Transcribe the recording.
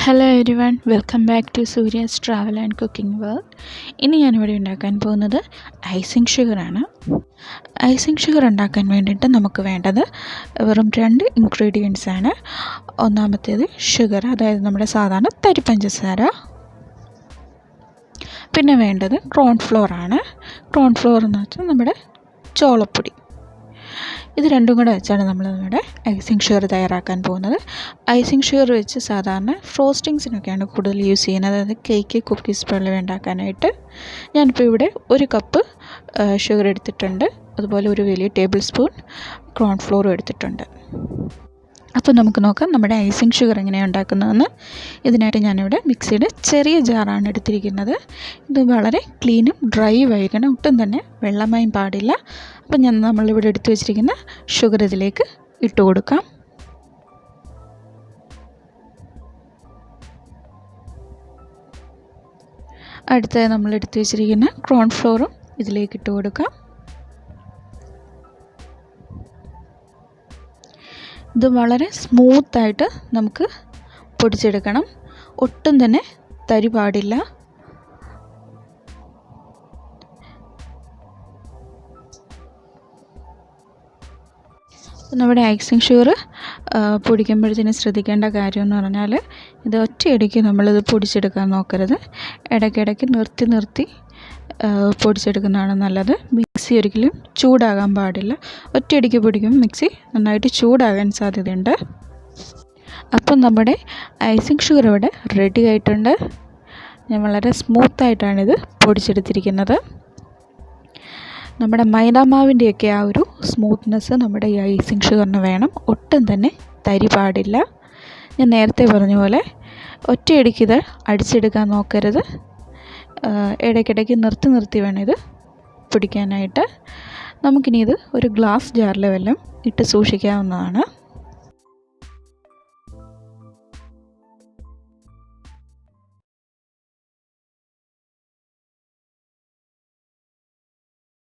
Hello everyone, welcome back to Surya's travel and cooking world. ഇനി ഞാനിവിടെ ഉണ്ടാക്കാൻ പോകുന്നത് ഐസിങ് ഷുഗറാണ്. ഐസിങ് ഷുഗർ ഉണ്ടാക്കാൻ വേണ്ടിയിട്ട് നമുക്ക് വേണ്ടത് വെറും 2 ഇൻഗ്രീഡിയൻസ് ആണ്. ഒന്നാമത്തേത് ഷുഗർ, അതായത് നമ്മുടെ സാധാരണ തരി പഞ്ചസാര. പിന്നെ വേണ്ടത് കോൺഫ്ലോർ ആണ്. കോൺഫ്ലോർ എന്ന് വെച്ചാൽ നമ്മുടെ ചോളപ്പൊടി. ഇത് രണ്ടും കൂടെ വെച്ചാണ് നമ്മളിവിടെ ഐസിങ് ഷുഗർ തയ്യാറാക്കാൻ പോകുന്നത്. ഐസിങ് ഷുഗർ വെച്ച് സാധാരണ ഫ്രോസ്റ്റിങ്സിനൊക്കെയാണ് കൂടുതൽ യൂസ് ചെയ്യുന്നത്, അതായത് കേക്ക്, കുക്കീസ് പോലുള്ളവ ഉണ്ടാക്കാനായിട്ട്. ഞാനിപ്പോൾ ഇവിടെ 1 കപ്പ് ഷുഗർ എടുത്തിട്ടുണ്ട്. അതുപോലെ 1 വലിയ ടേബിൾ സ്പൂൺ കോൺഫ്ലോറും എടുത്തിട്ടുണ്ട്. അപ്പോൾ നമുക്ക് നോക്കാം നമ്മുടെ ഐസിങ് ഷുഗർ എങ്ങനെയാണ് ഉണ്ടാക്കുന്നതെന്ന്. ഇതിനായിട്ട് ഞാനിവിടെ മിക്സിയുടെ ചെറിയ ജാറാണ് എടുത്തിരിക്കുന്നത്. ഇത് വളരെ ക്ലീനും ഡ്രൈയും ആയിരിക്കണം, ഒട്ടും തന്നെ വെള്ളമായും പാടില്ല. അപ്പം നമ്മളിവിടെ എടുത്തു വെച്ചിരിക്കുന്ന ഷുഗർ ഇതിലേക്ക് ഇട്ട് കൊടുക്കാം. അടുത്തത് നമ്മൾ എടുത്തു വെച്ചിരിക്കുന്ന കോൺഫ്ലോറും ഇതിലേക്ക് ഇട്ട് കൊടുക്കാം. ഇത് വളരെ സ്മൂത്തായിട്ട് നമുക്ക് പൊടിച്ചെടുക്കണം, ഒട്ടും തന്നെ തരി പാടില്ല. നമ്മുടെ ഐസിങ് ഷുഗർ പൊടിക്കുമ്പോഴത്തേനും ശ്രദ്ധിക്കേണ്ട കാര്യം എന്ന് പറഞ്ഞാൽ, ഇത് ഒറ്റയടിക്ക് നമ്മളിത് പൊടിച്ചെടുക്കാൻ നോക്കരുത്. ഇടയ്ക്കിടയ്ക്ക് നിർത്തി പൊടിച്ചെടുക്കുന്നതാണ് നല്ലത്. മിക്സി ഒരിക്കലും ചൂടാകാൻ പാടില്ല. ഒറ്റയടിക്ക് പൊടിക്കുമ്പോൾ മിക്സി നന്നായിട്ട് ചൂടാകാൻ സാധ്യതയുണ്ട്. അപ്പം നമ്മുടെ ഐസിങ് ഷുഗർ ഇവിടെ റെഡി ആയിട്ടുണ്ട്. ഞാൻ വളരെ സ്മൂത്തായിട്ടാണിത് പൊടിച്ചെടുത്തിരിക്കുന്നത്. നമ്മുടെ മൈദാമാവിൻ്റെയൊക്കെ ആ ഒരു സ്മൂത്ത്നെസ് നമ്മുടെ ഈ ഐസിങ് ഷുഗറിന് വേണം, ഒട്ടും തന്നെ തരി പാടില്ല. ഞാൻ നേരത്തെ പറഞ്ഞ പോലെ ഒറ്റയടിക്ക് ഇത് അടിച്ചെടുക്കാൻ നോക്കരുത്. ഇടയ്ക്കിടയ്ക്ക് നിർത്തി വേണം ഇത് പിടിക്കാനായിട്ട്. നമുക്കിനി ഇത് ഒരു ഗ്ലാസ് ജാറിൽ വല്ലതും ഇട്ട് സൂക്ഷിക്കാവുന്നതാണ്.